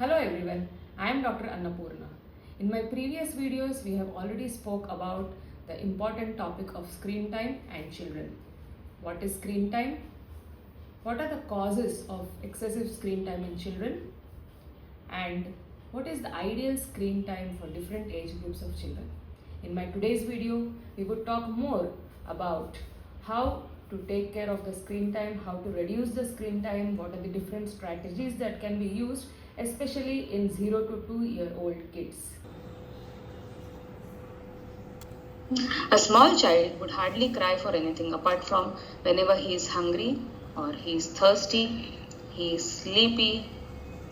Hello everyone, I am Dr. Annapurna. In my previous videos, we have already spoke about the important topic of screen time and children. What is screen time? What are the causes of excessive screen time in children? And what is the ideal screen time for different age groups of children? In my today's video, we would talk more about how to take care of the screen time, how to reduce the screen time, what are the different strategies that can be used, especially in 0 to 2-year-old kids. A small child would hardly cry for anything apart from whenever he is hungry or he is thirsty, he is sleepy,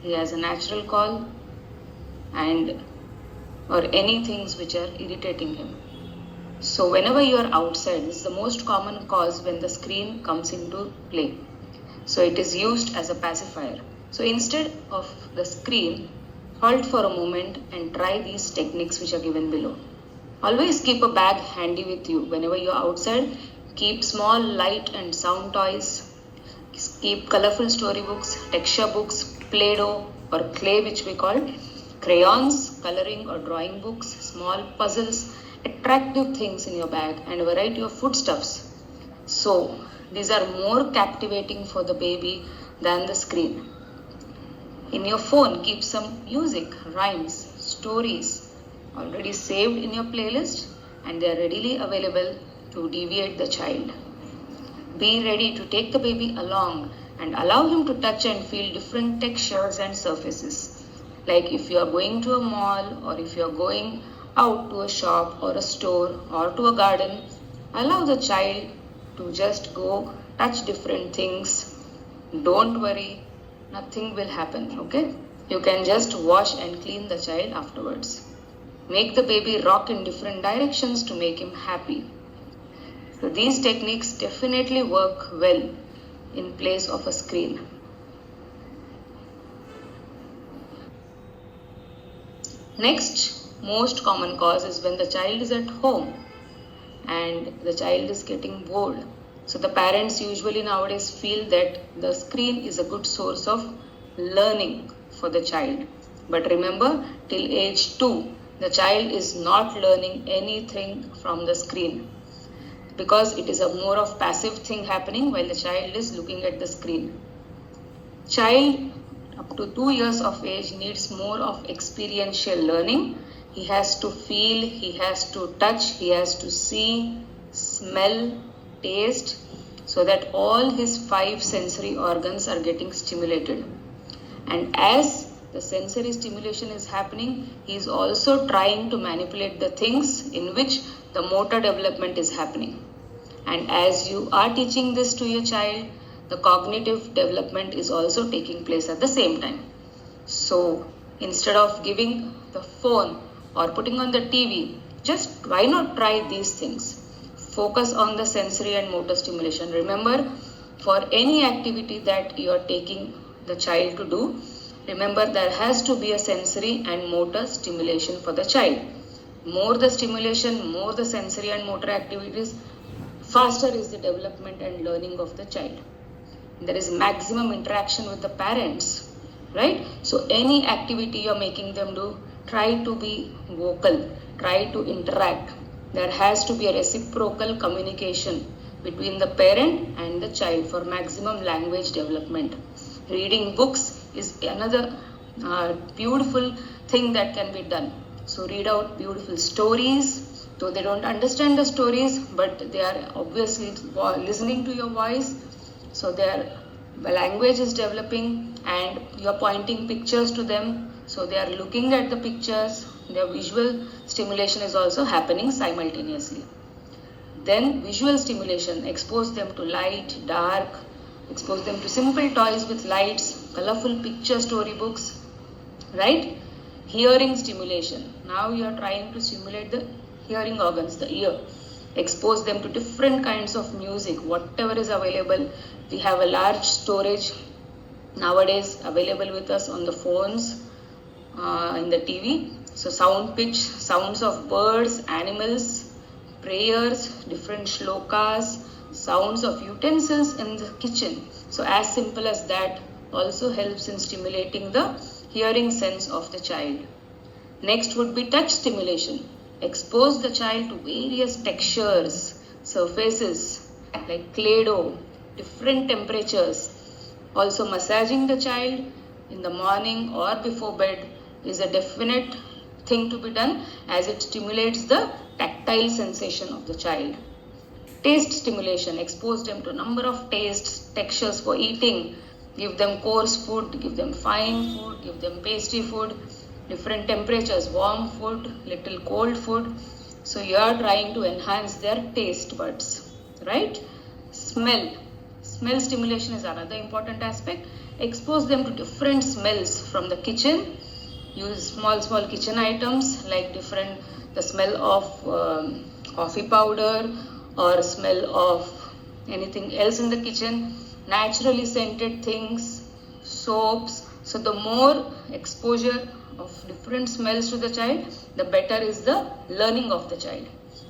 he has a natural call, and or any things which are irritating him. So whenever you are outside, this is the most common cause when the screen comes into play. So it is used as a pacifier. So instead of the screen, halt for a moment and try these techniques which are given below. Always keep a bag handy with you whenever you are outside. Keep small light and sound toys. Keep colorful storybooks, texture books, Play-Doh or clay which we call, crayons, coloring or drawing books, small puzzles, attractive things in your bag and a variety of foodstuffs. So these are more captivating for the baby than the screen. In your phone, keep some music, rhymes, stories already saved in your playlist and they are readily available to deviate the child. Be ready to take the baby along and allow him to touch and feel different textures and surfaces. Like if you are going to a mall or if you are going out to a shop or a store or to a garden, allow the child to just go touch different things. Don't worry, nothing will happen, okay? You can just wash and clean the child afterwards. Make the baby rock in different directions to make him happy. So these techniques definitely work well in place of a screen. Next, most common cause is when the child is at home and the child is getting bored. So the parents usually nowadays feel that the screen is a good source of learning for the child. But remember, till age 2, the child is not learning anything from the screen because it is a more of passive thing happening while the child is looking at the screen. Child up to 2 years of age needs more of experiential learning. He has to feel, he has to touch, he has to see, smell, taste, so that all his 5 sensory organs are getting stimulated. And as the sensory stimulation is happening, he is also trying to manipulate the things in which the motor development is happening. And as you are teaching this to your child, the cognitive development is also taking place at the same time. So instead of giving the phone or putting on the TV, just why not try these things? Focus on the sensory and motor stimulation. Remember, for any activity that you are taking the child to do, remember there has to be a sensory and motor stimulation for the child. More the stimulation, more the sensory and motor activities, faster is the development and learning of the child. There is maximum interaction with the parents, right? So any activity you are making them do, try to be vocal, try to interact. There has to be a reciprocal communication between the parent and the child for maximum language development. Reading books is another beautiful thing that can be done. So read out beautiful stories, though they don't understand the stories, but they are obviously listening to your voice. So their language is developing and you're pointing pictures to them. So they are looking at the pictures. Their visual stimulation is also happening simultaneously. Then visual stimulation, expose them to light, dark, expose them to simple toys with lights, colorful picture storybooks, right? Hearing stimulation. Now you are trying to stimulate the hearing organs, the ear. Expose them to different kinds of music, whatever is available. We have a large storage nowadays available with us on the phones, in the TV. So sound pitch, sounds of birds, animals, prayers, different shlokas, sounds of utensils in the kitchen. So as simple as that also helps in stimulating the hearing sense of the child. Next would be touch stimulation. Expose the child to various textures, surfaces like Play-Doh, different temperatures. Also, massaging the child in the morning or before bed is a definite thing to be done as it stimulates the tactile sensation of the child. Taste stimulation, expose them to a number of tastes, textures for eating. Give them coarse food, give them fine food, give them pasty food, different temperatures, warm food, little cold food. So you are trying to enhance their taste buds, right? Smell stimulation is another important aspect. Expose them to different smells from the kitchen. Use small kitchen items like the smell of coffee powder or smell of anything else in the kitchen, naturally scented things, soaps. So the more exposure of different smells to the child, the better is the learning of the child.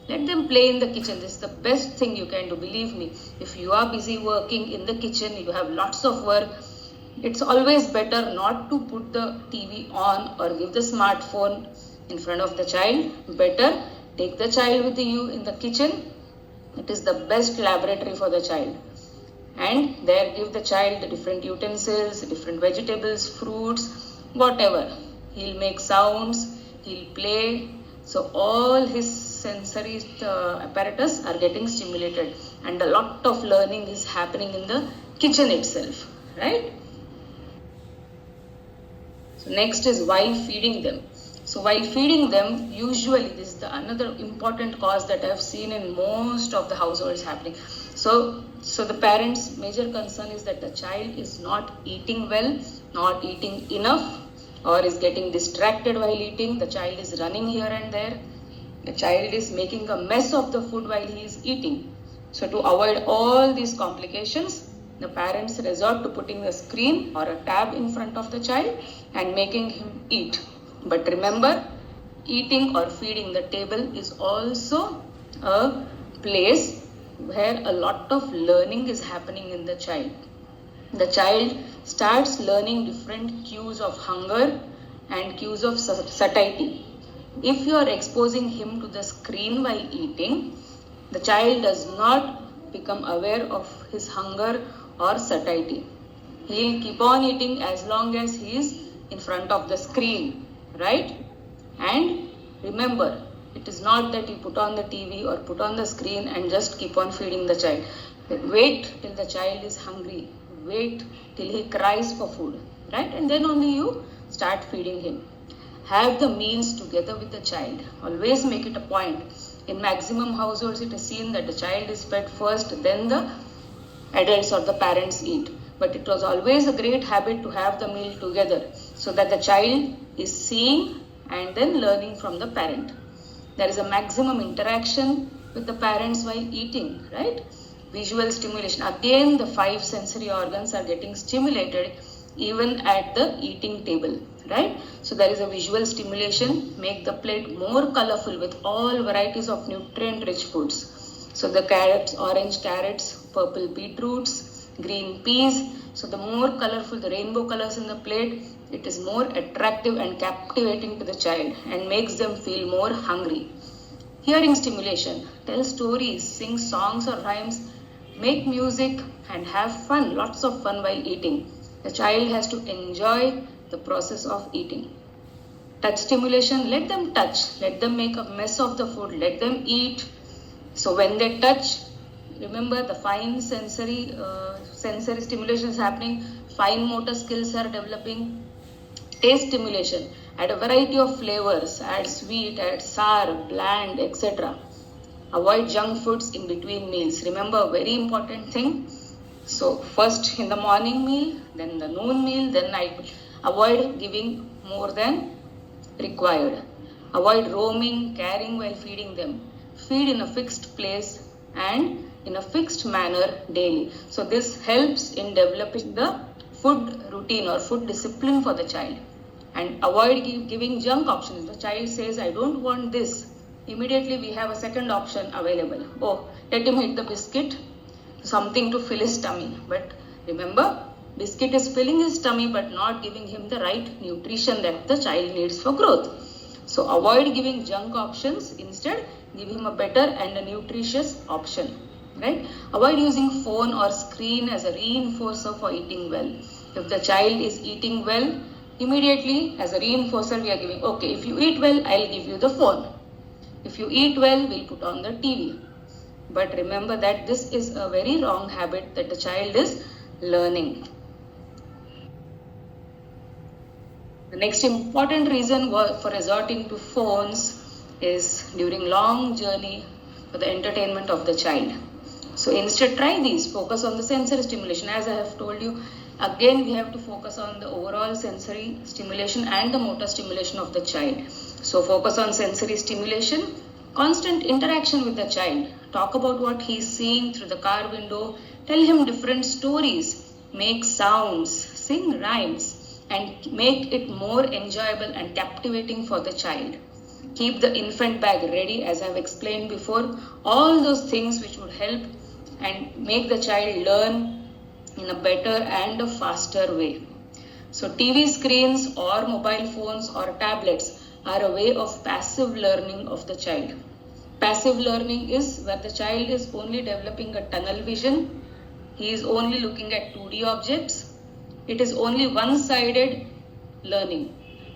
Let them play in the kitchen. This is the best thing you can do, believe me. If you are busy working in the kitchen, you have lots of work, it's always better not to put the TV on or give the smartphone in front of the child. Better take the child with you in the kitchen. It is the best laboratory for the child. And there give the child the different utensils, different vegetables, fruits, whatever. He'll make sounds, he'll play. So all his sensory apparatus are getting stimulated and a lot of learning is happening in the kitchen itself, right? So next is while feeding them. So while feeding them, usually this is another important cause that I have seen in most of the households happening. So the parents' major concern is that the child is not eating well, not eating enough, or is getting distracted while eating. The child is running here and there. The child is making a mess of the food while he is eating. So to avoid all these complications, the parents resort to putting a screen or a tab in front of the child and making him eat. But remember, eating or feeding the table is also a place where a lot of learning is happening in the child. The child starts learning different cues of hunger and cues of satiety. If you are exposing him to the screen while eating, the child does not become aware of his hunger or satiety. He will keep on eating as long as he is in front of the screen, right? And remember, it is not that you put on the TV or put on the screen and just keep on feeding the child. Wait till the child is hungry. Wait till he cries for food, right? And then only you start feeding him. Have the meals together with the child. Always make it a point. In maximum households, it is seen that the child is fed first, then the adults or the parents eat. But it was always a great habit to have the meal together so that the child is seeing and then learning from the parent. There is a maximum interaction with the parents while eating, right? Visual stimulation. Again, the 5 sensory organs are getting stimulated even at the eating table, right? So there is a visual stimulation. Make the plate more colorful with all varieties of nutrient-rich foods. So the carrots, orange carrots, purple beetroots, green peas. So the more colorful, the rainbow colors in the plate, it is more attractive and captivating to the child and makes them feel more hungry. Hearing stimulation. Tell stories, sing songs or rhymes, make music and have fun, lots of fun while eating. The child has to enjoy the process of eating. Touch stimulation. Let them touch. Let them make a mess of the food. Let them eat. So when they touch, remember the fine sensory stimulation is happening. Fine motor skills are developing. Taste stimulation. Add a variety of flavors. Add sweet, add sour, bland, etc. Avoid junk foods in between meals. Remember a very important thing. So first in the morning meal, then the noon meal, then night meal. Avoid giving more than required. Avoid roaming, carrying while feeding them. Feed in a fixed place and in a fixed manner daily. So this helps in developing the food routine or food discipline for the child. And avoid giving junk options. The child says, I don't want this. Immediately we have a second option available. Oh, let him eat the biscuit, something to fill his tummy. But remember, biscuit is filling his tummy but not giving him the right nutrition that the child needs for growth. So avoid giving junk options, instead give him a better and a nutritious option. Right? Avoid using phone or screen as a reinforcer for eating well. If the child is eating well, immediately as a reinforcer we are giving, okay, if you eat well, I'll give you the phone. If you eat well, we'll put on the TV. But remember that this is a very wrong habit that the child is learning. The next important reason for resorting to phones is during long journey for the entertainment of the child. So instead try these, focus on the sensory stimulation. As I have told you, again we have to focus on the overall sensory stimulation and the motor stimulation of the child. So focus on sensory stimulation, constant interaction with the child. Talk about what he is seeing through the car window, tell him different stories, make sounds, sing rhymes, and make it more enjoyable and captivating for the child. Keep the infant bag ready, as I have explained before. All those things which would help and make the child learn in a better and a faster way. So TV screens or mobile phones or tablets are a way of passive learning of the child. Passive learning is where the child is only developing a tunnel vision. He is only looking at 2D objects. It is only one-sided learning.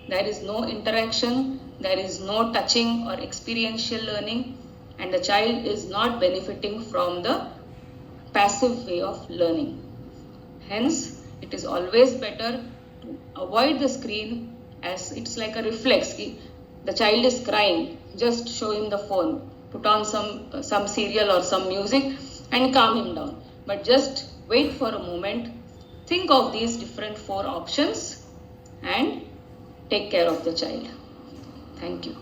There is no interaction, there is no touching or experiential learning, and the child is not benefiting from the passive way of learning. Hence, it is always better to avoid the screen, as it's like a reflex. The child is crying, just show him the phone, put on some serial or some music and calm him down. But just wait for a moment, think of these different 4 options and take care of the child. Thank you.